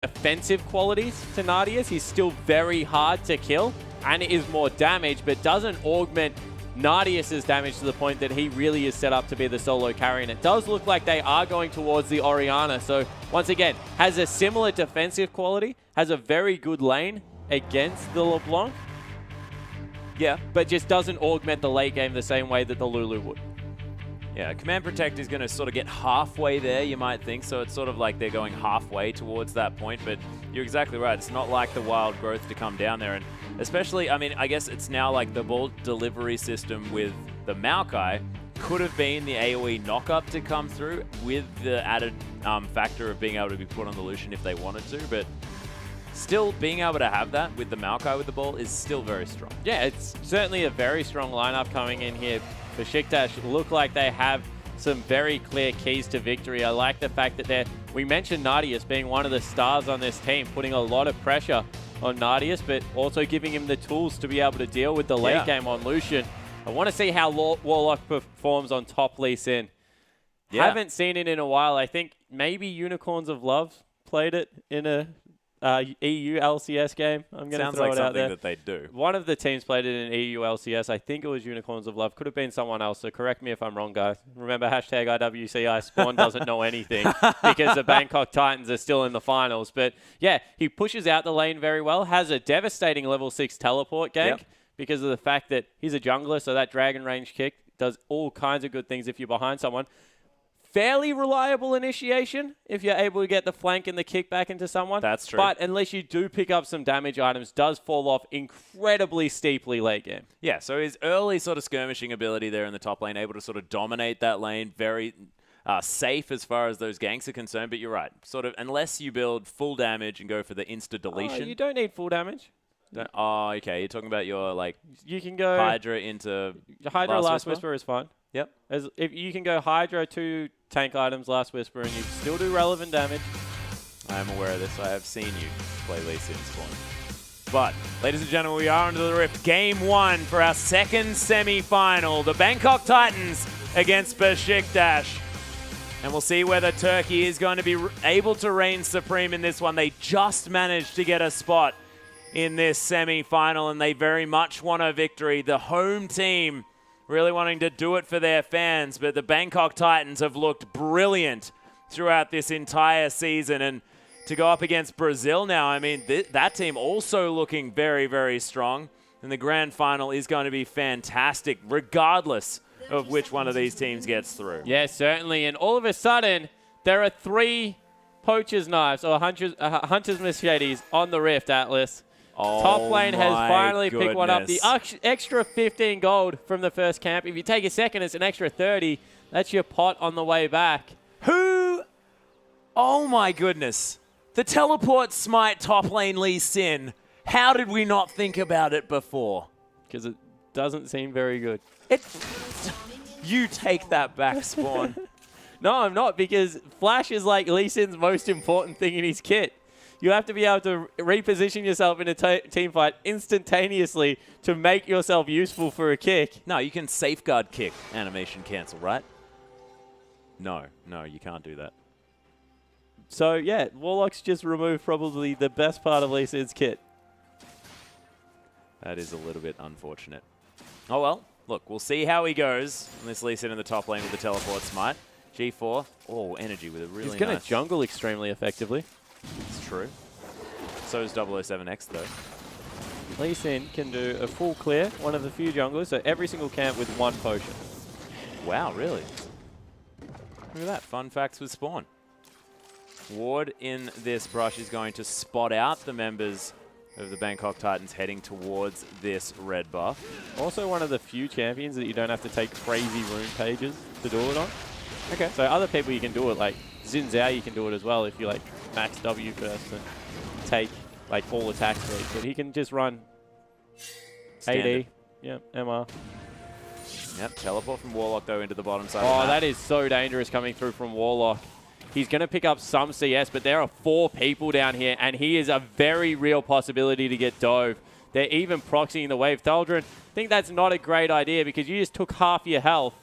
offensive qualities to Nadius. He's still very hard to kill and is more damage, but doesn't augment Nadius's damage to the point that he really is set up to be the solo carry. And it does look like they are going towards the Orianna. So once again, has a similar defensive quality, has a very good lane against the LeBlanc. Yeah, but just doesn't augment the late game the same way that the Lulu would. Yeah, Command Protect is going to sort of get halfway there, you might think. So it's sort of like they're going halfway towards that point. But you're exactly right. It's not like the wild growth to come down there. And especially, I mean, I guess it's now like the ball delivery system with the Maokai could have been the AoE knock-up to come through with the added factor of being able to be put on the Lucian if they wanted to. But still, being able to have that with the Maokai with the ball is still very strong. Yeah, it's certainly a very strong lineup coming in here. Besiktas look like they have some very clear keys to victory. I like the fact that we mentioned Nadius being one of the stars on this team, putting a lot of pressure on Nadius, but also giving him the tools to be able to deal with the late game on Lucian. I want to see how Warlock performs on top Lee Sin. Yeah. Haven't seen it in a while. I think maybe Unicorns of Love played it in a EU LCS game. I'm going to throw it out there. That they do. One of the teams played it in EU LCS. I think it was Unicorns of Love. Could have been someone else, so correct me if I'm wrong, guys. Remember, hashtag IWCI. Spawn doesn't know anything because the Bangkok Titans are still in the finals. But yeah, he pushes out the lane very well, has a devastating level 6 teleport gank because of the fact that he's a jungler, so that dragon range kick does all kinds of good things if you're behind someone. Fairly reliable initiation if you're able to get the flank and the kick back into someone. That's true. But unless you do pick up some damage items, does fall off incredibly steeply late game. Yeah, so his early sort of skirmishing ability there in the top lane, able to sort of dominate that lane, very safe as far as those ganks are concerned. But you're right, sort of unless you build full damage and go for the insta-deletion. You don't need full damage. Oh, okay. You're talking about your, like, you can go Hydra into Hydra Last Whisper is fine. Yep. If you can go Hydra, 2 tank items, Last Whisper, and you still do relevant damage. I am aware of this. I have seen you play Lee Sin Spawn. But, ladies and gentlemen, we are into the Rift. Game 1 for our second semi-final. The Bangkok Titans against Besiktas. And we'll see whether Turkey is going to be able to reign supreme in this one. They just managed to get a spot in this semi-final, and they very much want a victory. The home team really wanting to do it for their fans, but the Bangkok Titans have looked brilliant throughout this entire season. And to go up against Brazil now, I mean, that team also looking very, very strong. And the grand final is going to be fantastic, regardless of which one of these teams gets through. Yeah, certainly. And all of a sudden, there are 3 poacher's knives or hunter's machetes on the Rift, Atlas. Oh, top lane has finally picked one up. The extra 15 gold from the first camp. If you take a second, it's an extra 30. That's your pot on the way back. Who? Oh my goodness. The teleport smite top lane Lee Sin. How did we not think about it before? Because it doesn't seem very good. You take that back, Spawn. No, I'm not, because Flash is like Lee Sin's most important thing in his kit. You have to be able to reposition yourself in a team fight instantaneously to make yourself useful for a kick. No, you can safeguard kick, animation cancel, right? No, you can't do that. So, yeah, Warlock's just removed probably the best part of Lee Sin's kit. That is a little bit unfortunate. Oh, well, look, we'll see how he goes on this Lee Sin in the top lane with the teleport smite. G4, oh, energy with a really nice... He's going to jungle extremely effectively. It's true. So is 007X, though. Lee Sin can do a full clear, one of the few junglers, so every single camp with 1 potion. Wow, really? Look at that. Fun facts with Spawn. Ward in this brush is going to spot out the members of the Bangkok Titans heading towards this red buff. Also one of the few champions that you don't have to take crazy rune pages to do it on. Okay. So other people you can do it, like Xin Zhao you can do it as well if you like max W first and take like all attack speed. But he can just run Standard. AD, yep, MR. Yep, teleport from Warlock though into the bottom side. Oh, that is so dangerous coming through from Warlock. He's going to pick up some CS, but there are 4 people down here, and he is a very real possibility to get dove. They're even proxying the wave. Thaldrin, I think that's not a great idea because you just took half your health.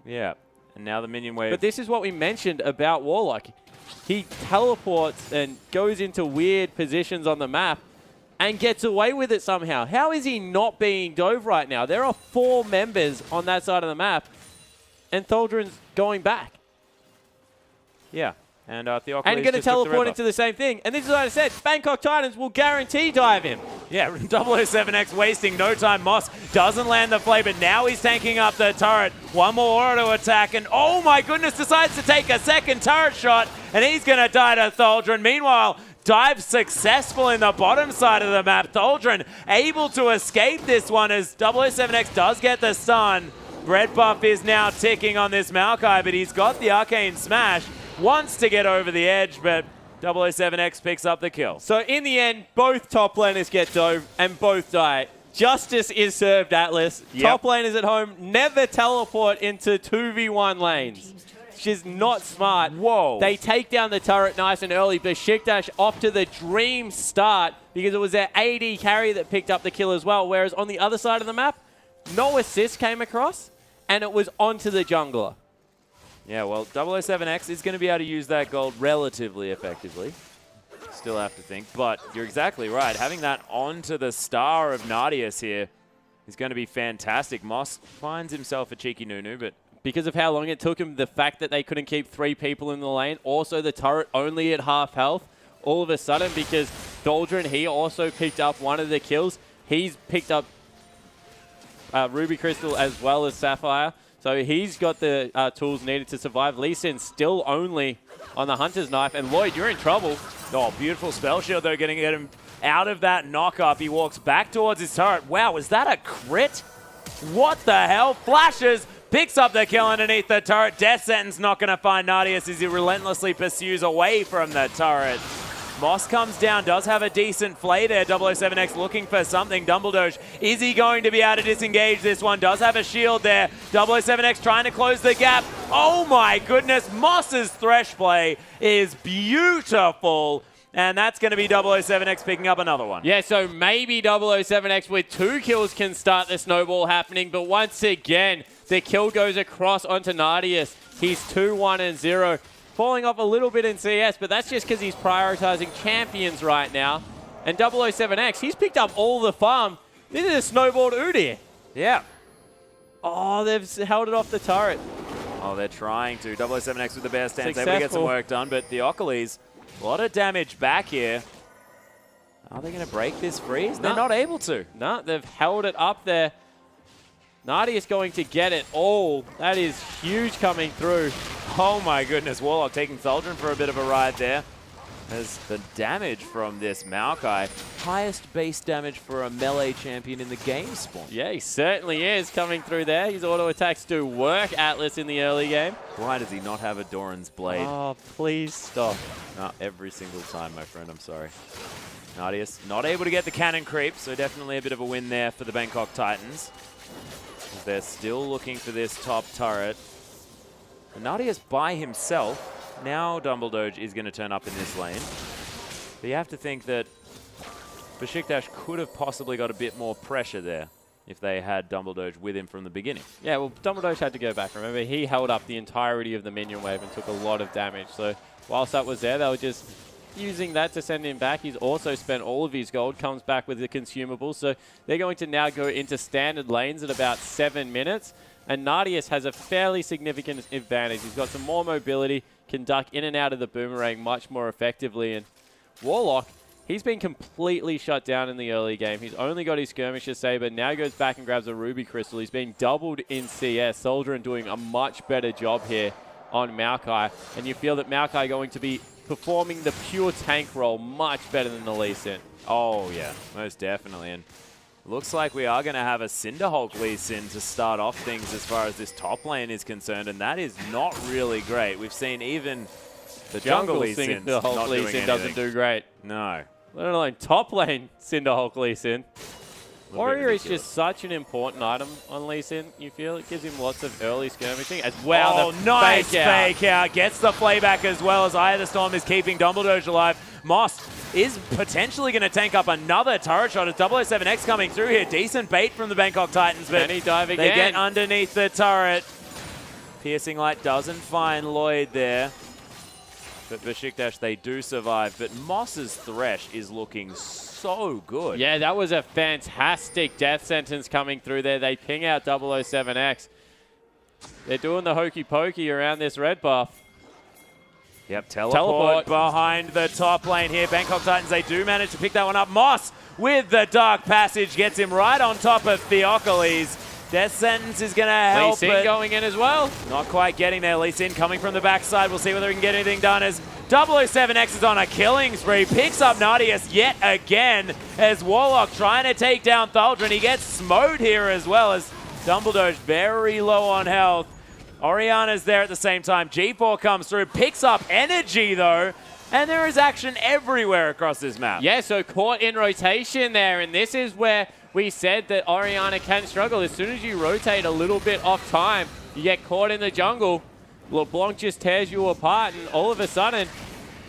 Yeah, and now the minion wave. But this is what we mentioned about Warlock. he teleports and goes into weird positions on the map and gets away with it somehow. How is he not being dove right now? There are 4 members on that side of the map, and Tholdren's going back. Yeah. And Theophilus and going to teleport into the same thing. And this is what I said. Bangkok Titans will guarantee dive him. Yeah, 007X wasting no time. Moss doesn't land the play, but now he's tanking up the turret. One more auto attack, and oh my goodness, decides to take a second turret shot, and he's going to die to Tholdren. Meanwhile, dive successful in the bottom side of the map. Tholdren able to escape this one as 007X does get the stun. Red buff is now ticking on this Maokai, but he's got the Arcane Smash. Wants to get over the edge, but 007X picks up the kill. So in the end, both top laners get dove and both die. Justice is served, Atlas. Yep. Top laners at home never teleport into 2v1 lanes. Which is not smart. Whoa. They take down the turret nice and early. Besiktas off to the dream start because it was their AD carry that picked up the kill as well. Whereas on the other side of the map, no assist came across and it was onto the jungler. Yeah, well, 007X is going to be able to use that gold relatively effectively. Still have to think, but you're exactly right. Having that onto the star of Nadius here is going to be fantastic. Moss finds himself a cheeky Nunu, but because of how long it took him, the fact that they couldn't keep 3 people in the lane, also the turret only at half health, all of a sudden, because Tholdren, he also picked up one of the kills. He's picked up Ruby Crystal as well as Sapphire. So he's got the tools needed to survive. Lee Sin still only on the Hunter's Knife. And Lloyd, you're in trouble. oh, beautiful spell shield though, getting him out of that knock-up. He walks back towards his turret. Wow, was that a crit? What the hell? Flashes, picks up the kill underneath the turret. Death Sentence not going to find Nadius as he relentlessly pursues away from the turret. Moss comes down, does have a decent flay there. 007X looking for something. Dumbledoge, is he going to be able to disengage this one? Does have a shield there. 007X trying to close the gap. Oh my goodness, Moss's Thresh play is beautiful. And that's going to be 007X picking up another one. Yeah, so maybe 007X with 2 kills can start the snowball happening. But once again, the kill goes across onto Nadius. He's 2-1-0. Falling off a little bit in CS, but that's just because he's prioritizing champions right now. And 007X, he's picked up all the farm. This is a snowballed Udyr. Yeah. Oh, they've held it off the turret. Oh, they're trying to. 007X with the bear stance, able Successful. to get some work done, but Theophilus, a lot of damage back here. Are they going to break this freeze? They're not able to. No, they've held it up there. Nadius going to get it all. That is huge coming through. Oh my goodness, Warlock taking Tholdren for a bit of a ride there. As the damage from this Maokai, highest base damage for a melee champion in the game spawn. Yeah, he certainly is coming through there. His auto attacks do work, Atlas, in the early game. Why does he not have a Doran's Blade? Oh, please stop. No, every single time, my friend, I'm sorry. Nadius not able to get the cannon creep, so definitely a bit of a win there for the Bangkok Titans. As they're still looking for this top turret. And Nadius by himself. Now Dumbledoge is going to turn up in this lane. But you have to think that Besiktas could have possibly got a bit more pressure there if they had Dumbledoge with him from the beginning. Yeah, well, Dumbledoge had to go back. Remember, he held up the entirety of the minion wave and took a lot of damage. So whilst that was there, they were just using that to send him back. He's also spent all of his gold, comes back with the consumables. So they're going to now go into standard lanes at about 7 minutes. And Nadius has a fairly significant advantage. He's got some more mobility, can duck in and out of the boomerang much more effectively. And Warlock, he's been completely shut down in the early game. He's only got his Skirmisher Saber, now goes back and grabs a Ruby Crystal. He's been doubled in CS. Soldier doing a much better job here on Maokai. And you feel that Maokai going to be performing the pure tank role much better than the Lee Sin. Oh yeah, most definitely. And looks like we are going to have a Cinderhulk Lee Sin to start off things as far as this top lane is concerned, and that is not really great. We've seen even the jungle Lee Sin doesn't do great. No. Let alone top lane Cinderhulk Lee Sin. Warrior is just such an important item on Lee Sin, you feel? It gives him lots of early skirmishing as well. Oh, nice fake out. Gets the playback as well as Eye of the Storm is keeping Dumbledoge alive. Moss is potentially going to tank up another turret shot as 007X coming through here. Decent bait from the Bangkok Titans, but can he dive again? They get underneath the turret. Piercing Light doesn't find Lloyd there. But Besiktas, they do survive. But Moss's Thresh is looking so good. Yeah, that was a fantastic death sentence coming through there. They ping out 007X. They're doing the hokey pokey around this red buff. Yep, teleport behind the top lane here. Bangkok Titans, they do manage to pick that one up. Moss with the Dark Passage gets him right on top of Theocles. Death Sentence is going to help. Lee Sin going in as well. Not quite getting there. Lee Sin coming from the backside. We'll see whether he can get anything done as 007X is on a killing spree. Picks up Nadius yet again as Warlock trying to take down Thaldrin. He gets smote here as well as Dumbledore's very low on health. Oriana's there at the same time. G4 comes through, picks up energy though, and there is action everywhere across this map. Yeah, so caught in rotation there, and this is where we said that Oriana can struggle. As soon as you rotate a little bit off time, you get caught in the jungle. LeBlanc just tears you apart, and all of a sudden,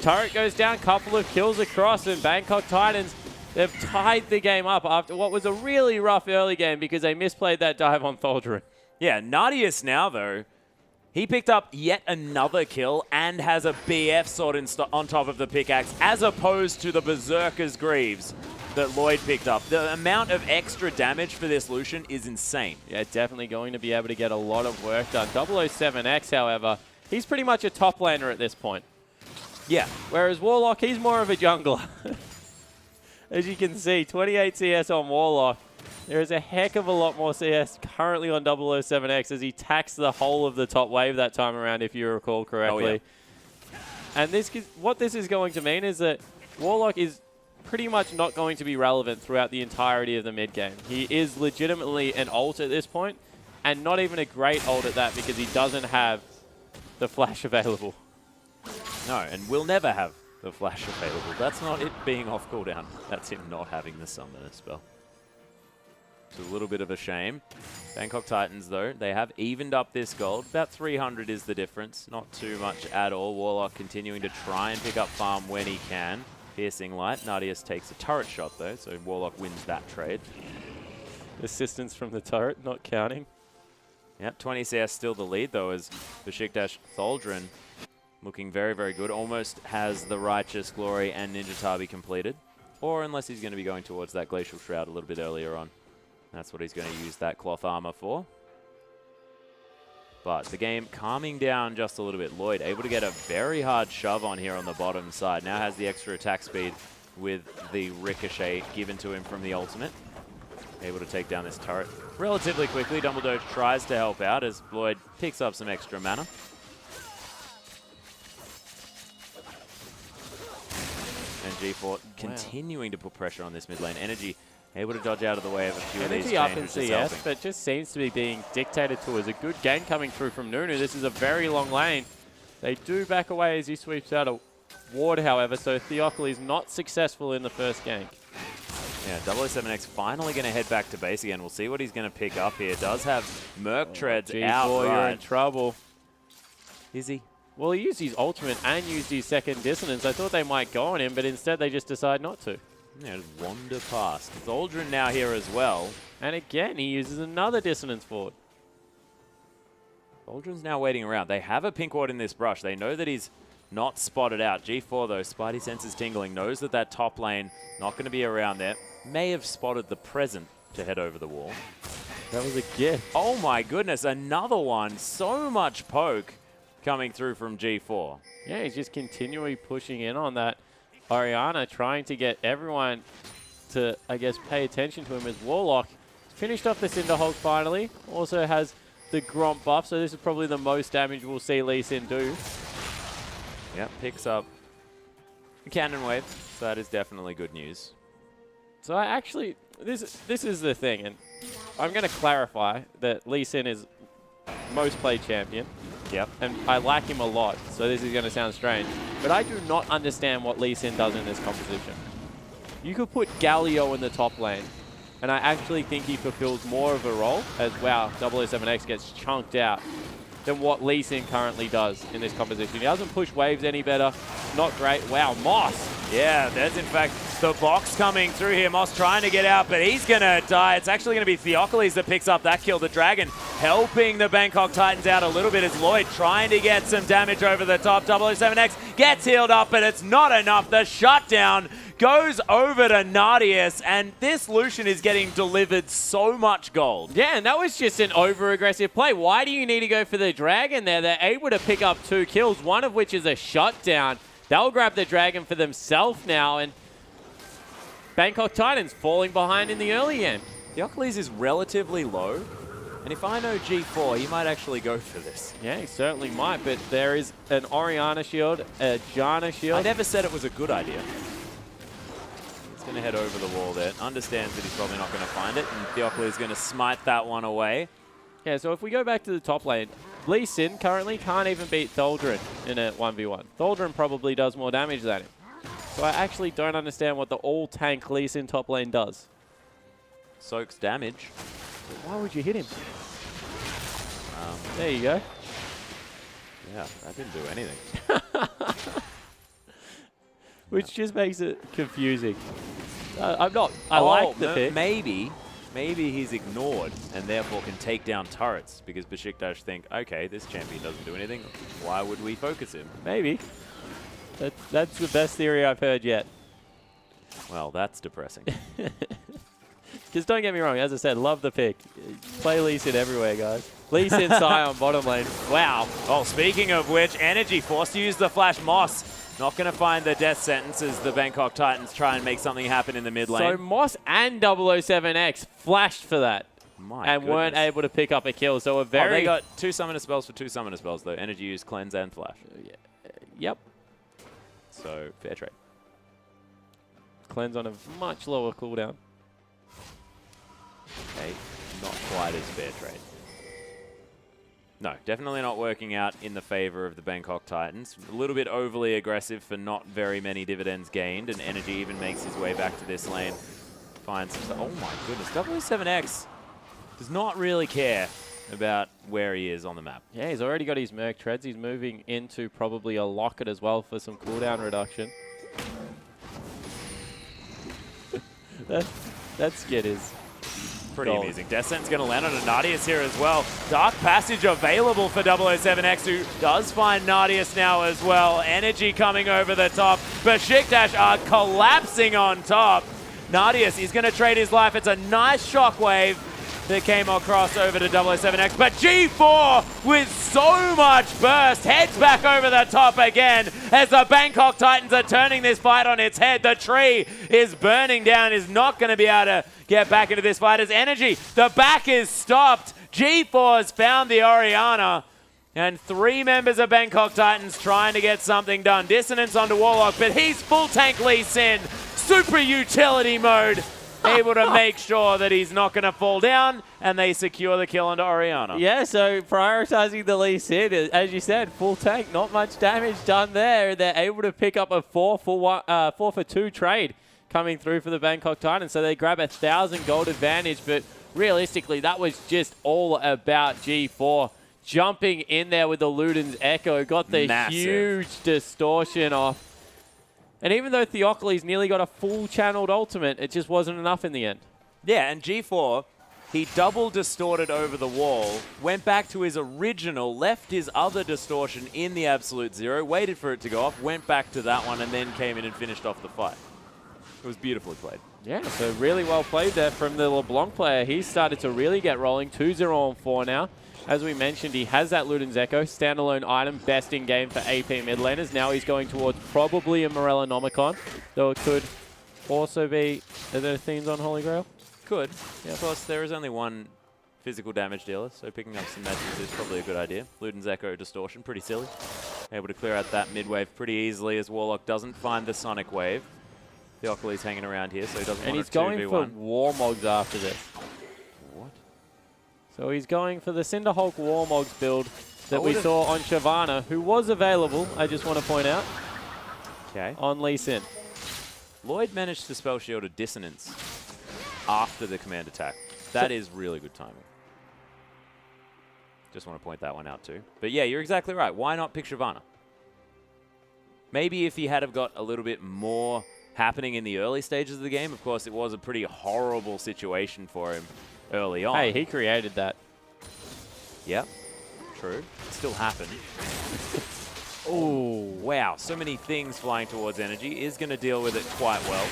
turret goes down, couple of kills across, and Bangkok Titans, they've tied the game up after what was a really rough early game because they misplayed that dive on Thaldrin. Yeah, Nadius now though, he picked up yet another kill and has a BF sword on top of the pickaxe, as opposed to the Berserker's Greaves that Lloyd picked up. The amount of extra damage for this Lucian is insane. Yeah, definitely going to be able to get a lot of work done. 007X, however, he's pretty much a top laner at this point. Yeah. Whereas Warlock, he's more of a jungler. As you can see, 28 CS on Warlock. There is a heck of a lot more CS currently on 007X as he taxed the whole of the top wave that time around, if you recall correctly. Oh, yeah. And what this is going to mean is that Warlock is pretty much not going to be relevant throughout the entirety of the mid game. He is legitimately an ult at this point, and not even a great ult at that because he doesn't have the flash available. No, and will never have the flash available. That's not it being off cooldown. That's him not having the summoner spell. It's a little bit of a shame. Bangkok Titans, though, they have evened up this gold. About 300 is the difference. Not too much at all. Warlock continuing to try and pick up farm when he can. Piercing Light. Nadius takes a turret shot, though, so Warlock wins that trade. Assistance from the turret, not counting. Yep, 20 CS still the lead, though, as Besiktas Thaldrin looking very, very good. Almost has the Righteous Glory and Ninja Tabi completed. Or unless he's going to be going towards that Glacial Shroud a little bit earlier on. That's what he's going to use that cloth armor for. But the game calming down just a little bit. Lloyd able to get a very hard shove on here on the bottom side. Now has the extra attack speed with the ricochet given to him from the ultimate. Able to take down this turret relatively quickly. Dumbledore tries to help out as Lloyd picks up some extra mana. And G4 continuing to put pressure on this mid lane. Energy able to dodge out of the way of a few of these up in changes. CS, but just seems to be being dictated to as a good game coming through from Nunu. This is a very long lane. They do back away as he sweeps out a ward, however, so Theocles not successful in the first gank. Yeah, 007X finally going to head back to base again. We'll see what he's going to pick up here. Does have Merc Treads out. You're in trouble. Is he? Well, he used his ultimate and used his second dissonance. I thought they might go on him, but instead they just decide not to. Yeah, just wander past. Thaldrin now here as well. And again, he uses another dissonance ward. Thaldrin's now waiting around. They have a pink ward in this brush. They know that he's not spotted out. G4, though, Spidey senses tingling. Knows that that top lane not going to be around there. May have spotted the present to head over the wall. That was a gift. Oh, my goodness. Another one. So much poke coming through from G4. Yeah, he's just continually pushing in on that Oriana, trying to get everyone to, I guess, pay attention to him as Warlock. Finished off the Cinderhulk finally. Also has the Gromp buff, so this is probably the most damage we'll see Lee Sin do. Yep, picks up a Cannon Wave, so that is definitely good news. So I actually, this is the thing, and I'm going to clarify that Lee Sin is most played champion. Yep. And I like him a lot, so this is going to sound strange. But I do not understand what Lee Sin does in this composition. You could put Galio in the top lane, and I actually think he fulfills more of a role as, wow, 007X gets chunked out, than what Lee Sin currently does in this composition. He doesn't push waves any better. Not great. Wow, Moss. Yeah, there's in fact the box coming through here. Moss trying to get out, but he's going to die. It's actually going to be Theocles that picks up that kill. The Dragon helping the Bangkok Titans out a little bit as Lloyd trying to get some damage over the top. 007X gets healed up, but it's not enough. The shutdown goes over to Nadius, and this Lucian is getting delivered so much gold. Yeah, and that was just an over-aggressive play. Why do you need to go for the Dragon there? They're able to pick up 2 kills, one of which is a shutdown. They'll grab the Dragon for themselves now, and Bangkok Titans falling behind in the early game. Theocles is relatively low, and if I know G4, he might actually go for this. Yeah, he certainly might, but there is an Orianna shield, a Janna shield. I never said it was a good idea. He's going to head over the wall there. Understands that he's probably not going to find it, and Theocles is going to smite that one away. Yeah, so if we go back to the top lane, Lee Sin currently can't even beat Tholdren in a 1v1. Tholdren probably does more damage than him. So I actually don't understand what the all-tank Lee Sin top lane does. Soaks damage. Why would you hit him? There you go. Yeah, that didn't do anything. Which just makes it confusing. I like the pick. Maybe he's ignored and therefore can take down turrets because Besiktas think, okay, this champion doesn't do anything. Why would we focus him? Maybe. That's the best theory I've heard yet. Well, that's depressing. Because don't get me wrong, as I said, love the pick. Play Lee Sin everywhere, guys. Lee Sin Sion botom lane. Wow. Oh, speaking of which, Energy forced to use the Flash Moss. Not going to find the death sentence as the Bangkok Titans try and make something happen in the mid lane. So Moss and 007X flashed for that. And weren't able to pick up a kill. So they got 2 summoner spells for 2 summoner spells, though. Energy used Cleanse and Flash. Yep. So, fair trade. Cleanse on a much lower cooldown. Okay, not quite as fair trade. No, definitely not working out in the favor of the Bangkok Titans. A little bit overly aggressive for not very many dividends gained, and Energy even makes his way back to this lane. Finds some... Oh my goodness, 007X does not really care about where he is on the map. Yeah, he's already got his Merc Treads. He's moving into probably a Locket as well for some cooldown reduction. that skid is... pretty amusing. Death Sentence going to land on a Nadius here as well. Dark Passage available for 007X, who does find Nadius now as well. Energy coming over the top. Besiktas are collapsing on top. Nadius is going to trade his life. It's a nice shockwave that came across over to 007X. But G4 with so much burst heads back over the top again as the Bangkok Titans are turning this fight on its head. The tree is burning down, is not going to be able to get back into this fight as Energy. The back is stopped. G4 has found the Orianna. And 3 members of Bangkok Titans trying to get something done. Dissonance onto Warlock, but he's full tank Lee Sin. Super utility mode. Able to make sure that he's not going to fall down, and they secure the kill onto Orianna. Yeah, so prioritizing the Lee Sin, as you said, full tank, not much damage done there. They're able to pick up a 4 for 2 trade coming through for the Bangkok Titans, so they grab 1,000 gold advantage, but realistically, that was just all about G4 jumping in there with the Luden's Echo, got the huge distortion off. And even though Theocles nearly got a full channeled ultimate, it just wasn't enough in the end. Yeah, and G4, he double distorted over the wall, went back to his original, left his other distortion in the Absolute Zero, waited for it to go off, went back to that one, and then came in and finished off the fight. It was beautifully played. Yeah, so really well played there from the LeBlanc player. He started to really get rolling, 2-0 on 4 now. As we mentioned, he has that Luden's Echo, standalone item, best in game for AP mid laners. Now he's going towards probably a Morella Nomicon, though it could also be, are there themes on Holy Grail? Could. Yeah, of course, there is only one physical damage dealer, so picking up some magic is probably a good idea. Luden's Echo Distortion, pretty silly. Able to clear out that mid wave pretty easily as Warlock doesn't find the Sonic Wave. Theocles hanging around here, so he doesn't want to 2v1. And he's going for Warmogs after this. What? So he's going for the Cinderhulk Warmogs build that we saw on Shyvana, who was available, I just want to point out, on Lee Sin. Lloyd managed to spell shield a Dissonance after the command attack. That is really good timing. Just want to point that one out too. But yeah, you're exactly right. Why not pick Shyvana? Maybe if he had have got a little bit more happening in the early stages of the game. Of course, it was a pretty horrible situation for him early on. Hey, he created that. Yep, true. Still happen. Oh, wow. So many things flying towards energy. Is going to deal with it quite well.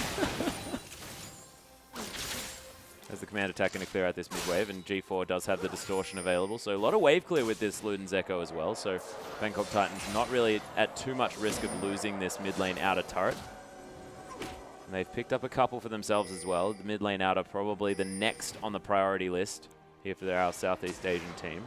As the command attack going to clear out this mid-wave, and G4 does have the distortion available. So a lot of wave clear with this Luden's Echo as well. So Bangkok Titans not really at too much risk of losing this mid lane outer turret. And they've picked up a couple for themselves as well. The mid lane outer probably the next on the priority list here for our Southeast Asian team.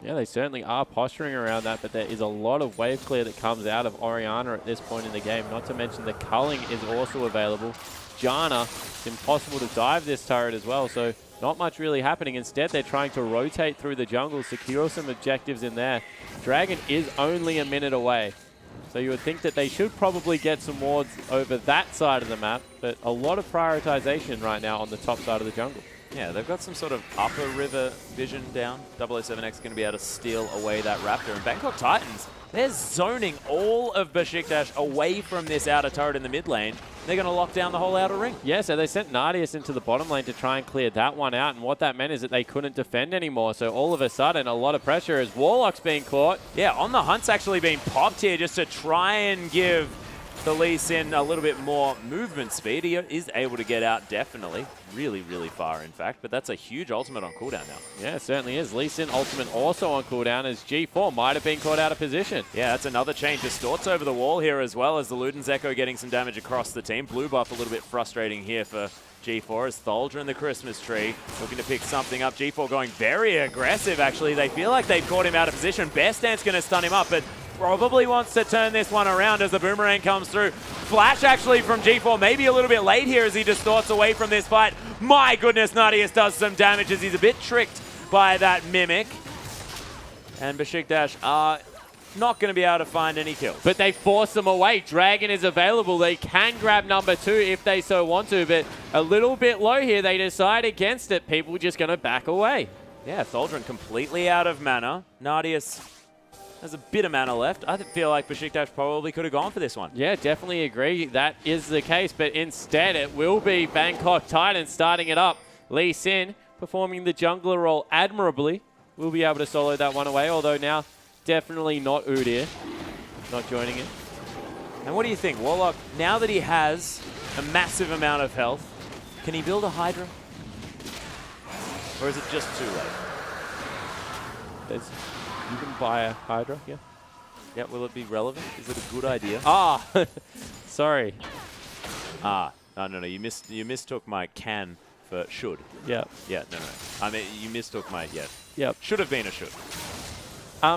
Yeah, they certainly are posturing around that, but there is a lot of wave clear that comes out of Orianna at this point in the game. Not to mention the culling is also available. Janna, it's impossible to dive this turret as well, so not much really happening. Instead, they're trying to rotate through the jungle, secure some objectives in there. Dragon is only a minute away, so you would think that they should probably get some wards over that side of the map, but a lot of prioritization right now on the top side of the jungle. Yeah, they've got some sort of upper river vision down. 007X going to be able to steal away that Raptor. And Bangkok Titans, they're zoning all of Besiktas away from this outer turret in the mid lane. They're going to lock down the whole outer ring. Yeah, so they sent Nardius into the bottom lane to try and clear that one out. And what that meant is that they couldn't defend anymore. So all of a sudden, a lot of pressure as Warlock's being caught. Yeah, On the Hunt's actually been popped here just to try and give the Lee Sin a little bit more movement speed. He is able to get out definitely. Really, really far, in fact. But that's a huge ultimate on cooldown now. Yeah, it certainly is. Lee Sin ultimate also on cooldown as G4 might have been caught out of position. Yeah, that's another change. Distorts over the wall here as well as the Luden's Echo getting some damage across the team. Blue buff a little bit frustrating here for G4 as Tholger in the Christmas tree looking to pick something up. G4 going very aggressive, actually. They feel like they've caught him out of position. Bear Stance going to stun him up, but probably wants to turn this one around as the boomerang comes through. Flash actually from G4, maybe a little bit late here as he distorts away from this fight. My goodness, Nardius does some damage as he's a bit tricked by that Mimic. And Besiktas are not going to be able to find any kills. But they force them away. Dragon is available. They can grab number 2 if they so want to, but a little bit low here. They decide against it. People just going to back away. Yeah, Tholger completely out of mana. Nardius has a bit of mana left. I feel like Besiktas probably could have gone for this one. Yeah, definitely agree. That is the case, but instead it will be Bangkok Titans starting it up. Lee Sin performing the jungler role admirably. We'll be able to solo that one away, although now definitely not Udyr. Not joining it. And what do you think, Warlock, now that he has a massive amount of health, can he build a Hydra? Or is it just too late? You can buy a Hydra, yeah. Yeah, will it be relevant? Is it a good idea? Ah, sorry. Ah, no, you mistook my can for should. Yeah. Yeah, no. I mean, you mistook my, yeah. Yep. Should have been a should.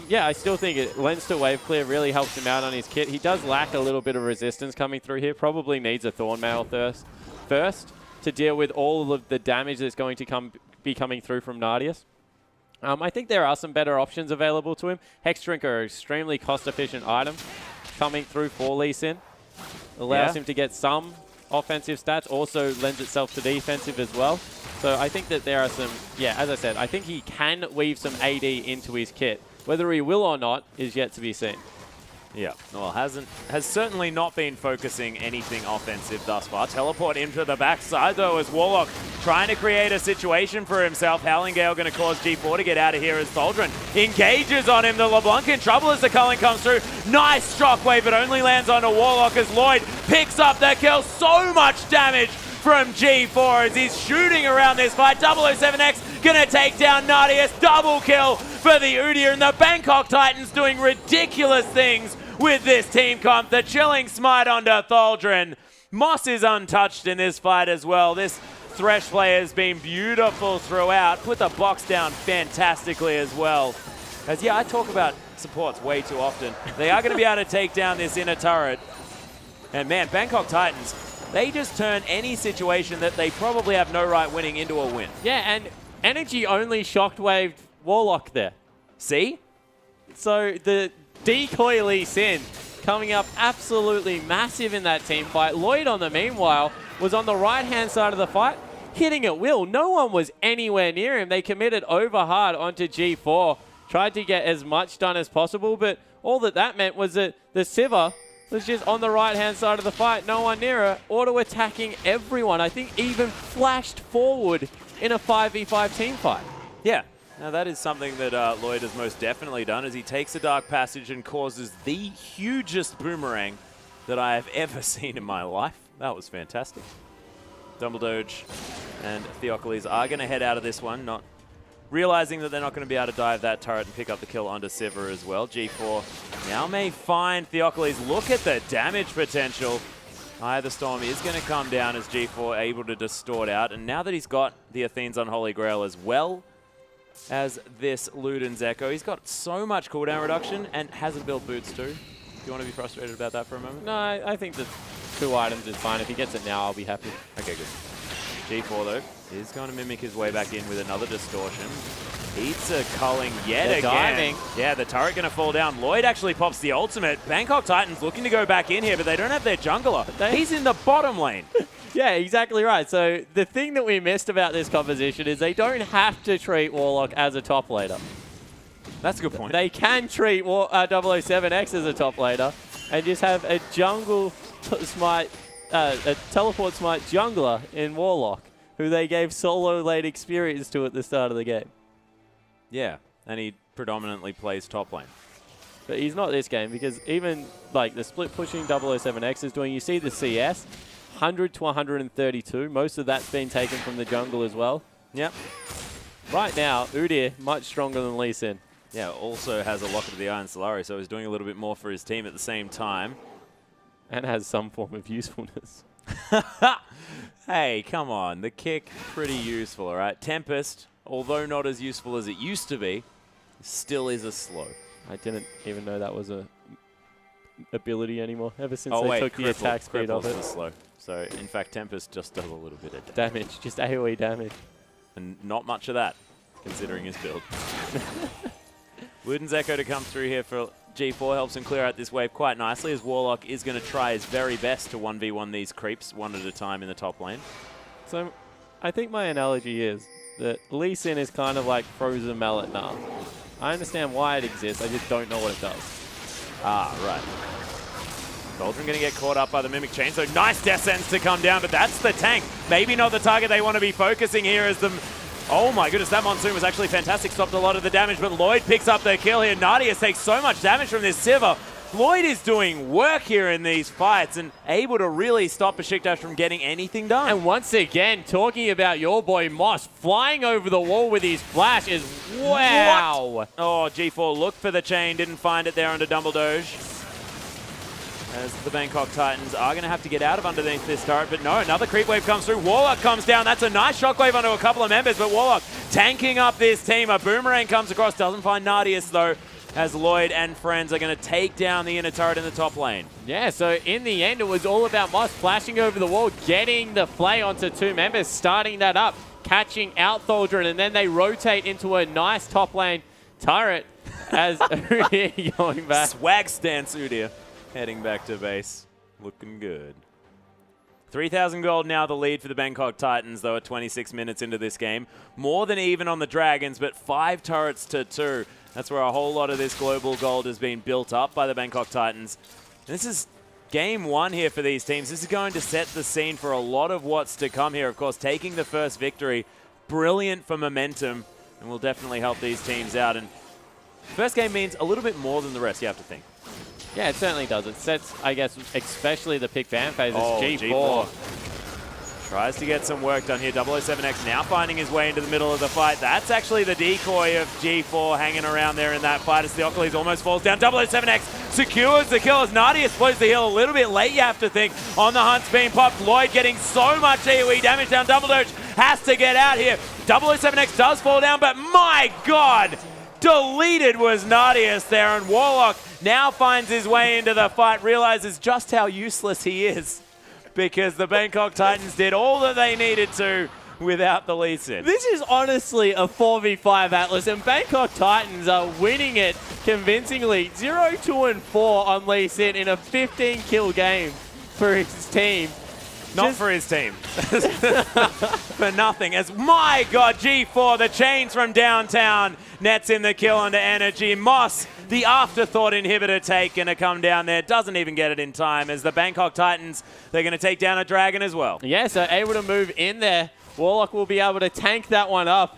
Yeah, I still think it lends to wave clear, really helps him out on his kit. He does lack a little bit of resistance coming through here. Probably needs a Thornmail first to deal with all of the damage that's going to be coming through from Nardius. I think there are some better options available to him. Hex Drink are an extremely cost-efficient item coming through for Lee Sin. Allows him to get some offensive stats, also lends itself to defensive as well. So I think that there are some, yeah, as I said, I think he can weave some AD into his kit. Whether he will or not is yet to be seen. Yeah, well, has certainly not been focusing anything offensive thus far. Teleport into the backside, though, as Warlock trying to create a situation for himself. Howlingale going to cause G4 to get out of here as Tholger engages on him. The LeBlanc in trouble as the culling comes through. Nice shockwave, but only lands on a Warlock as Lloyd picks up the kill. So much damage from G4 as he's shooting around this fight. 007X going to take down Nardius. Double kill for the Udyr, and the Bangkok Titans doing ridiculous things with this team comp. The chilling smite onto Tholger. Moss is untouched in this fight as well. This Thresh play has been beautiful throughout. Put the box down fantastically as well. As yeah, I talk about supports way too often. They are going to be able to take down this inner turret. And man, Bangkok Titans, they just turn any situation that they probably have no right winning into a win. Yeah, and energy only shockwaved Warlock there. See? So the decoy Lee Sin coming up absolutely massive in that team fight. Lloyd, on the meanwhile, was on the right-hand side of the fight, hitting at will. No one was anywhere near him. They committed over hard onto G4, tried to get as much done as possible, but all that meant was that the Sivir was just on the right-hand side of the fight, no one near her, auto-attacking everyone. I think even flashed forward in a 5v5 team fight. Yeah. Now that is something that Lloyd has most definitely done, as he takes a Dark Passage and causes the hugest boomerang that I have ever seen in my life. That was fantastic. Dumbledoge and Theocles are going to head out of this one, not realizing that they're not going to be able to dive that turret and pick up the kill onto Sivir as well. G4 now may find Theocles. Look at the damage potential. Eye of the Storm is going to come down as G4 able to distort out. And now that he's got the Athene's Unholy Grail as well as this Luden's Echo, he's got so much cooldown reduction and hasn't built boots too. Do you want to be frustrated about that for a moment? No, I think the 2 items is fine. If he gets it now, I'll be happy. Okay, good. G4 though is going to mimic his way back in with another distortion. Eats a culling yet again. Diving. Yeah, the turret going to fall down. Lloyd actually pops the ultimate. Bangkok Titans looking to go back in here, but they don't have their jungler. He's in the bottom lane. Yeah, exactly right. So the thing that we missed about this composition is they don't have to treat Warlock as a top laner. That's a good point. They can treat 007X as a top laner and just have a jungle smite, a teleport smite jungler in Warlock, who they gave solo lane experience to at the start of the game. Yeah, and he predominantly plays top lane. But he's not this game, because even like the split pushing 007X is doing, you see the CS, 100 to 132. Most of that's been taken from the jungle as well. Yep. Right now, Udyr much stronger than Lee Sin. Yeah, also has a Locket of the Iron Solari, so he's doing a little bit more for his team at the same time. And has some form of usefulness. Hey, come on. The kick, pretty useful, all right? Tempest, although not as useful as it used to be, still is a slow. I didn't even know that was a ability anymore, ever since Oh, they took the attack speed off it. Slow. So, in fact, Tempest just does a little bit of Damage, just AoE damage. And not much of that, considering his build. Luden's Echo to come through here for G4 helps him clear out this wave quite nicely, as Warlock is going to try his very best to 1v1 these creeps one at a time in the top lane. So I think my analogy is that Lee Sin is kind of like frozen mallet now. I understand why it exists, I just don't know what it does. Ah, right. Cauldron going to get caught up by the Mimic Chain, so nice Death Sentence to come down, but that's the tank. Maybe not the target they want to be focusing here as the... Oh my goodness, that Monsoon was actually fantastic, stopped a lot of the damage, but Lloyd picks up the kill here. Nadius takes so much damage from this Sivir. Lloyd is doing work here in these fights and able to really stop Besiktas from getting anything done. And once again, talking about your boy Moss, flying over the wall with his flash is wow. What? Oh, G4 looked for the chain, didn't find it there under Dumbledoge. As the Bangkok Titans are going to have to get out of underneath this turret, but no, another creep wave comes through. Warlock comes down. That's a nice shockwave onto a couple of members, but Warlock tanking up this team. A boomerang comes across, doesn't find Nadius though, as Lloyd and friends are going to take down the inner turret in the top lane. Yeah, so in the end, it was all about Moss flashing over the wall, getting the play onto 2 members, starting that up, catching out Thaldrin, and then they rotate into a nice top lane turret as Udyr going back. Swag stance Udyr. Heading back to base. Looking good. 3,000 gold now the lead for the Bangkok Titans, though, at 26 minutes into this game. More than even on the Dragons, but 5 turrets to 2. That's where a whole lot of this global gold has been built up by the Bangkok Titans. This is game 1 here for these teams. This is going to set the scene for a lot of what's to come here. Of course, taking the first victory, brilliant for momentum, and will definitely help these teams out. And first game means a little bit more than the rest, you have to think. Yeah, it certainly does. It sets, I guess, especially the pick fan phases. Oh, G4 tries to get some work done here. 007X now finding his way into the middle of the fight. That's actually the decoy of G4 hanging around there in that fight as Theocles almost falls down. 007X secures the kill as Nadius flows the hill a little bit late, you have to think. On the hunt's being popped. Lloyd getting so much AoE damage down. Dumbledoge has to get out here. 007X does fall down, but my God! Deleted was Nadius there, and Warlock now finds his way into the fight, realizes just how useless he is, because the Bangkok Titans did all that they needed to without the Lee Sin. This is honestly a 4v5 Atlas, and Bangkok Titans are winning it convincingly. 0-2-4 on Lee Sin in a 15-kill game for his team. Not for his team. For nothing. As, my God, G4, the chains from downtown, nets in the kill onto Energy. Moss, the afterthought inhibitor take, going to come down there. Doesn't even get it in time as the Bangkok Titans, they're going to take down a Dragon as well. Yeah, so able to move in there. Warlock will be able to tank that one up.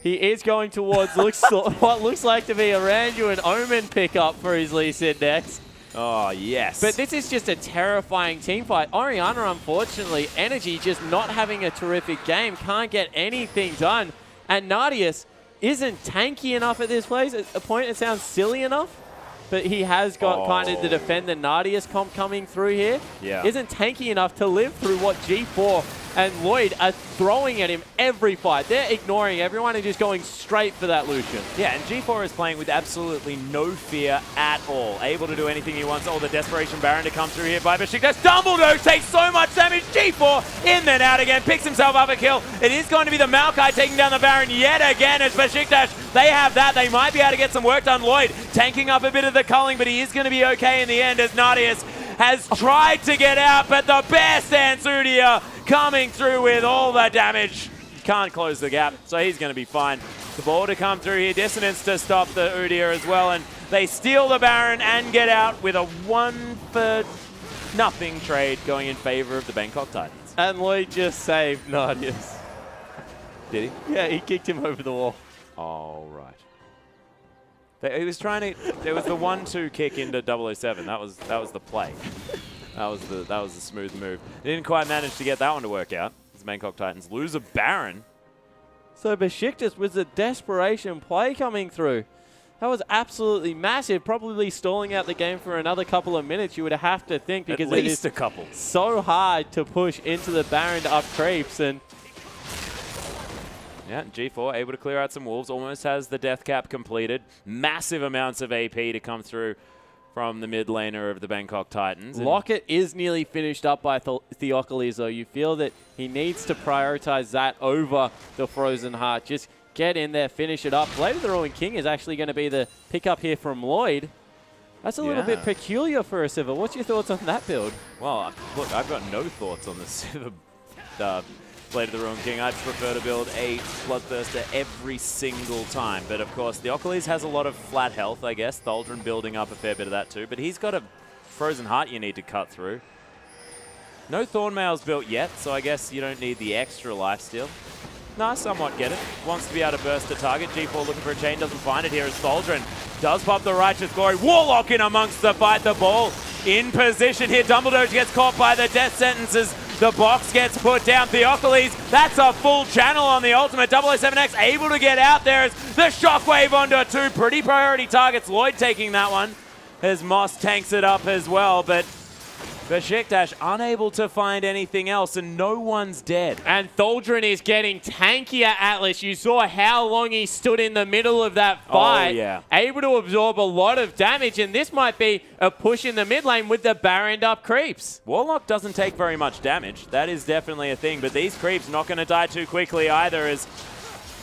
He is going towards what looks like to be a Randu and Omen pickup for his Lee Sin next. Oh, yes. But this is just a terrifying team fight. Oriana, unfortunately, Energy just not having a terrific game, can't get anything done. And Nadius isn't tanky enough at this place. At a point, it sounds silly enough, but he has got kind of the defend the Nadius comp coming through here. Yeah. Isn't tanky enough to live through what G4 and Lloyd are throwing at him every fight. They're ignoring everyone and just going straight for that Lucian. Yeah, and G4 is playing with absolutely no fear at all. Able to do anything he wants. Oh, the Desperation Baron to come through here by Besiktas. Dumbledore takes so much damage. G4 in then out again. Picks himself up a kill. It is going to be the Maokai taking down the Baron yet again as Besiktas. They have that. They might be able to get some work done. Lloyd tanking up a bit of the culling, but he is going to be okay in the end as Nadius has tried to get out, but the best Ansudia coming through with all the damage. Can't close the gap, so he's going to be fine. The ball to come through here. Dissonance to stop the Udyr as well, and they steal the Baron and get out with a 1-for-0 trade going in favor of the Bangkok Titans. And Lloyd just saved Nadius. Did he? Yeah, he kicked him over the wall. All right. He was trying to. It was the 1-2 kick into 007. That was the play. That was the smooth move. They didn't quite manage to get that one to work out. The Bangkok Titans lose a Baron. So Besiktas with the desperation play coming through. That was absolutely massive. Probably stalling out the game for another couple of minutes. You would have to think because at least it is a couple. So hard to push into the Baron to up creeps and. Yeah, G4 able to clear out some wolves. Almost has the death cap completed. Massive amounts of AP to come through from the mid laner of the Bangkok Titans. Lockett is nearly finished up by Theocles, though. You feel that he needs to prioritize that over the Frozen Heart. Just get in there, finish it up. Blade of the Ruined King is actually going to be the pickup here from Lloyd. That's a little bit peculiar for a Sivir. What's your thoughts on that build? Well, look, I've got no thoughts on the Sivir Blade of the Ruined King. I'd prefer to build a Bloodthirster every single time. But of course, Theocles has a lot of flat health, I guess. Thaldron building up a fair bit of that too. But he's got a Frozen Heart you need to cut through. No Thornmail's built yet, so I guess you don't need the extra lifesteal. No, I somewhat get it. Wants to be able to burst the target. G4 looking for a chain, doesn't find it here as Thaldron does pop the Righteous Glory. Warlock in amongst the fight. The ball in position here. Dumbledore gets caught by the death sentences. The box gets put down. Theocles, that's a full channel on the ultimate. 007X able to get out there as the shockwave onto two pretty priority targets. Lloyd taking that one as Moss tanks it up as well, but Besiktas unable to find anything else, and no one's dead. And Thaldron is getting tankier, Atlas. You saw how long he stood in the middle of that fight. Oh, yeah. Able to absorb a lot of damage, and this might be a push in the mid lane with the Baron up creeps. Warlock doesn't take very much damage. That is definitely a thing, but these creeps not going to die too quickly either as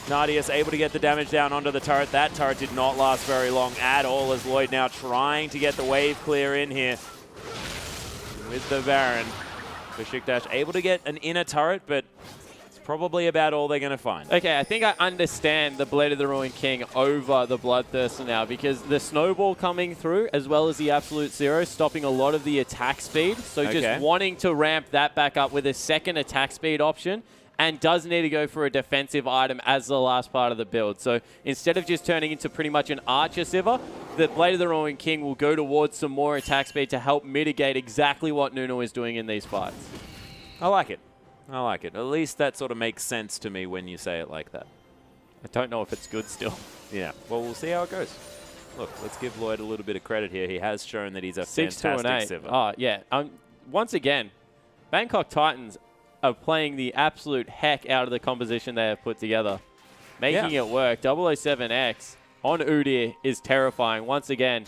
Nadius able to get the damage down onto the turret. That turret did not last very long at all as Lloyd now trying to get the wave clear in here with the Baron. Besiktas able to get an inner turret, but it's probably about all they're going to find. Okay, I think I understand the Blade of the Ruined King over the Bloodthirster now because the Snowball coming through as well as the Absolute Zero stopping a lot of the attack speed. So just wanting to ramp that back up with a second attack speed option and does need to go for a defensive item as the last part of the build. So instead of just turning into pretty much an Archer Sivir, the Blade of the Ruined King will go towards some more attack speed to help mitigate exactly what Nunu is doing in these fights. I like it. I like it. At least that sort of makes sense to me when you say it like that. I don't know if it's good still. Yeah, well, we'll see how it goes. Look, let's give Lloyd a little bit of credit here. He has shown that he's a fantastic Sivir. Oh, yeah. Once again, Bangkok Titans are playing the absolute heck out of the composition they have put together. Making it work. 007X on Udyr is terrifying. Once again,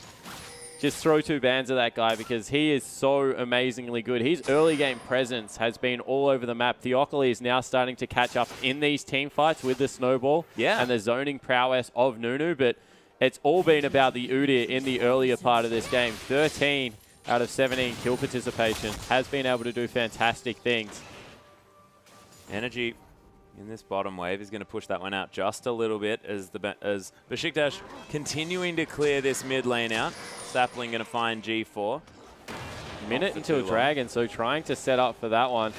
just throw two bans at that guy because he is so amazingly good. His early game presence has been all over the map. Theocles is now starting to catch up in these team fights with the Snowball and the zoning prowess of Nunu, but it's all been about the Udyr in the earlier part of this game. 13 out of 17 kill participation has been able to do fantastic things. Energy in this bottom wave is going to push that one out just a little bit as Besiktas continuing to clear this mid lane out. Sapling going to find G4. Minute until Dragon, so trying to set up for that one.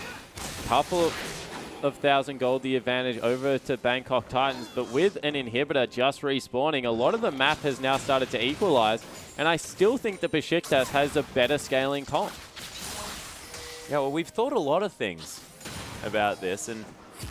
of 1,000 gold the advantage over to Bangkok Titans, but with an inhibitor just respawning, a lot of the map has now started to equalize, and I still think that Besiktas has a better scaling comp. Yeah, well, we've thought a lot of things about this, and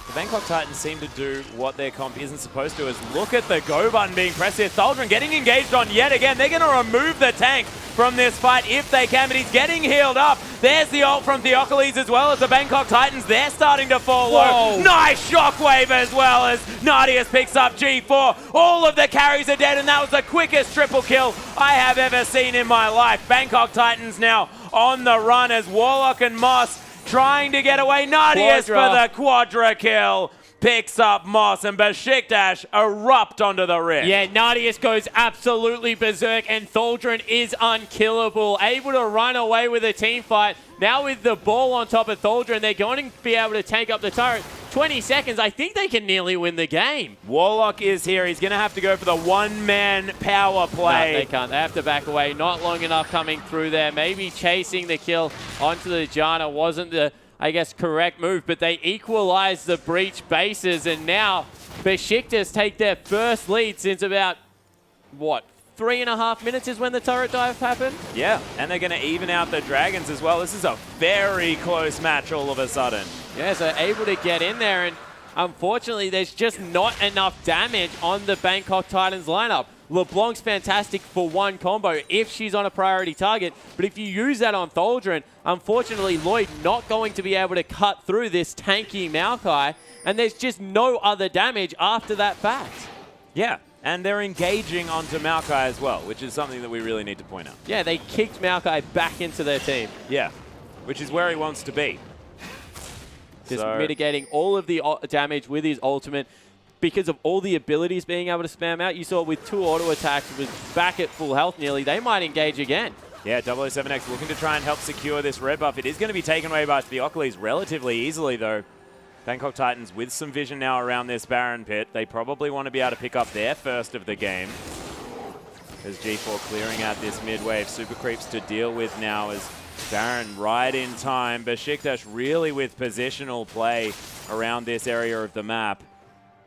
the Bangkok Titans seem to do what their comp isn't supposed to, is look at the go button being pressed here. Thaldron getting engaged on yet again. They're going to remove the tank from this fight if they can, but he's getting healed up. There's the ult from Theocles as well as the Bangkok Titans. They're starting to fall low. Nice shockwave as well as Nadius picks up G4. All of the carries are dead, and that was the quickest triple kill I have ever seen in my life. Bangkok Titans now on the run as Warlock and Moss trying to get away. Nadius for the quadra kill. Picks up Moss, and Besiktas erupt onto the rift. Yeah, Nadius goes absolutely berserk, and Thaldron is unkillable. Able to run away with a team fight. Now with the ball on top of Thaldron, they're going to be able to take up the turret. 20 seconds, I think they can nearly win the game. Warlock is here. He's going to have to go for the one-man power play. No, they can't. They have to back away. Not long enough coming through there. Maybe chasing the kill onto the Janna wasn't the, I guess, correct move, but they equalize the breach bases, and now Besiktas take their first lead since about, what, 3.5 minutes is when the turret dive happened? Yeah, and they're going to even out the Dragons as well. This is a very close match all of a sudden. Yeah, so able to get in there, and unfortunately, there's just not enough damage on the Bangkok Titans lineup. LeBlanc's fantastic for one combo if she's on a priority target, but if you use that on Thaldron, unfortunately, Lloyd not going to be able to cut through this tanky Maokai, and there's just no other damage after that fact. Yeah, and they're engaging onto Maokai as well, which is something that we really need to point out. Yeah, they kicked Maokai back into their team. Yeah, which is where he wants to be. Just mitigating all of the damage with his ultimate because of all the abilities being able to spam out. You saw with 2 auto attacks, was back at full health nearly. They might engage again. Yeah, 007X looking to try and help secure this red buff. It is going to be taken away by Theocles relatively easily, though. Bangkok Titans with some vision now around this Baron pit. They probably want to be able to pick up their first of the game. As G4 clearing out this mid-wave. Super creeps to deal with now as Baron right in time. Besiktas really with positional play around this area of the map.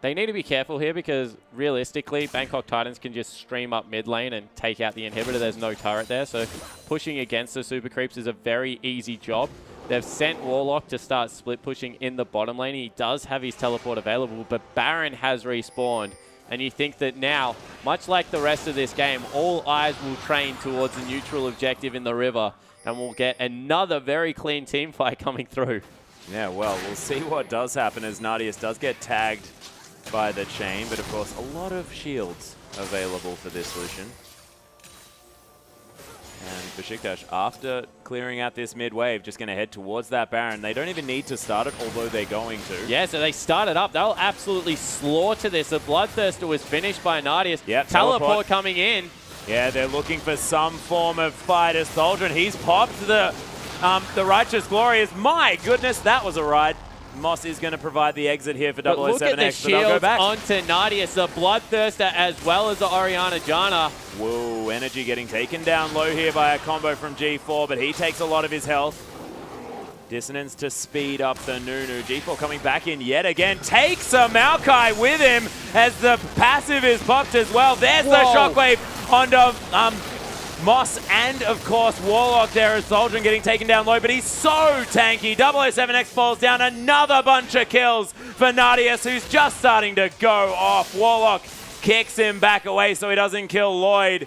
They need to be careful here because realistically, Bangkok Titans can just stream up mid lane and take out the inhibitor. There's no turret there, so pushing against the super creeps is a very easy job. They've sent Warlock to start split pushing in the bottom lane. He does have his teleport available, but Baron has respawned. And you think that now, much like the rest of this game, all eyes will train towards the neutral objective in the river, and we'll get another very clean team fight coming through. Yeah, well, we'll see what does happen as Nadius does get tagged by the chain, but of course, a lot of shields available for this Lucian. And Besiktas, after clearing out this mid-wave, just going to head towards that Baron. They don't even need to start it, although they're going to. Yeah, so they started up. They'll absolutely slaughter this. The Bloodthirster was finished by Nadius. Yep, teleport coming in. Yeah, they're looking for some form of fight as Thaldron. He's popped the Righteous Glorious. My goodness, that was a ride. Moss is going to provide the exit here for 007X, look at the shields onto Nadius, the Bloodthirster as well as the Orianna Janna. Whoa, energy getting taken down low here by a combo from G4, but he takes a lot of his health. Dissonance to speed up the Nunu. G4 coming back in yet again. Takes a Maokai with him as the passive is popped as well. There's the shockwave onto Moss and, of course, Warlock there as Thaldron getting taken down low, but he's so tanky. 007X falls down. Another bunch of kills for Nadius, who's just starting to go off. Warlock kicks him back away so he doesn't kill Lloyd.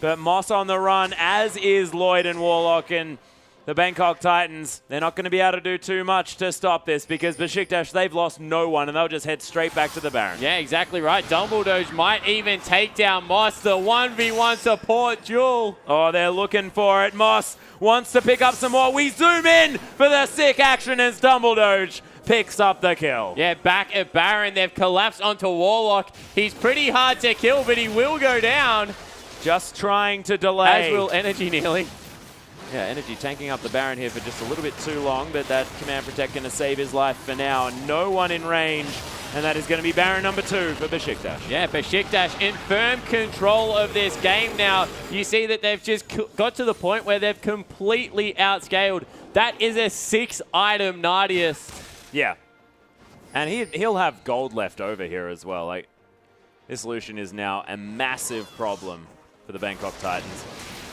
But Moss on the run, as is Lloyd and Warlock, and the Bangkok Titans, they're not going to be able to do too much to stop this because Besiktas, they've lost no one, and they'll just head straight back to the Baron. Yeah, exactly right. Dumbledore might even take down Moss, the 1v1 support duel. Oh, they're looking for it. Moss wants to pick up some more. We zoom in for the sick action as Dumbledore picks up the kill. Yeah, back at Baron, they've collapsed onto Warlock. He's pretty hard to kill, but he will go down. Just trying to delay. As will Energy nearly. Yeah, Energy tanking up the Baron here for just a little bit too long, but that Command Protect going to save his life for now. No one in range, and that is going to be Baron number 2 for Besiktas. Yeah, Besiktas in firm control of this game now. You see that they've just got to the point where they've completely outscaled. That is a 6-item Nadius. Yeah. And he'll have gold left over here as well. Like, this Lucian is now a massive problem for the Bangkok Titans.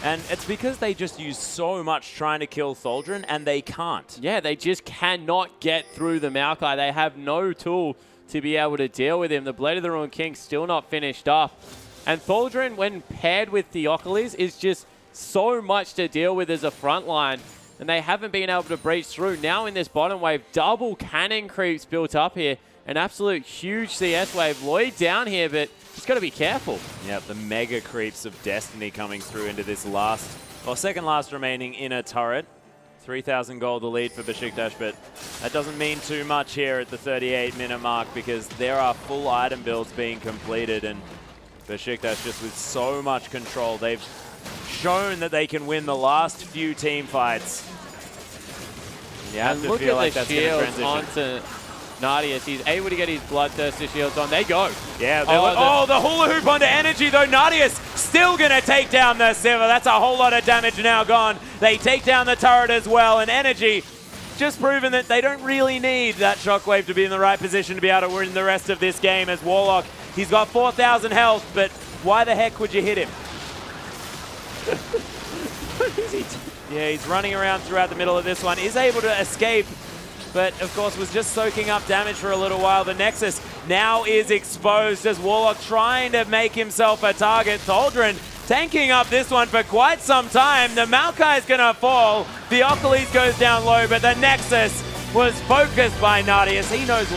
And it's because they just use so much trying to kill Tholdren, and they can't. Yeah, they just cannot get through the Maokai. They have no tool to be able to deal with him. The Blade of the Ruined King still not finished up. And Tholdren, when paired with Theocles, is just so much to deal with as a front line. And they haven't been able to breach through. Now in this bottom wave, double cannon creeps built up here. An absolute huge CS wave. Lloyd down here, but just got to be careful. Yep, the mega creeps of Destiny coming through into this last, or second last remaining inner turret. 3,000 gold the lead for Besiktas, but that doesn't mean too much here at the 38-minute mark because there are full item builds being completed, and Besiktas just with so much control. They've shown that they can win the last few team fights. You have to look feel at like the that's going to shields transition. onto Nadius. He's able to get his Bloodthirster shields on. They go. Yeah, the hula hoop onto energy though. Nadius still going to take down the Sivir. That's a whole lot of damage now gone. They take down the turret as well, and energy just proven that they don't really need that shockwave to be in the right position to be able to win the rest of this game as Warlock. He's got 4,000 health, but why the heck would you hit him? Yeah, he's running around throughout the middle of this one. Is able to escape, but of course was just soaking up damage for a little while. The Nexus now is exposed as Warlock trying to make himself a target. Tholdren tanking up this one for quite some time. The Maokai is going to fall. Theocles goes down low, but the Nexus was focused by Nadius. He knows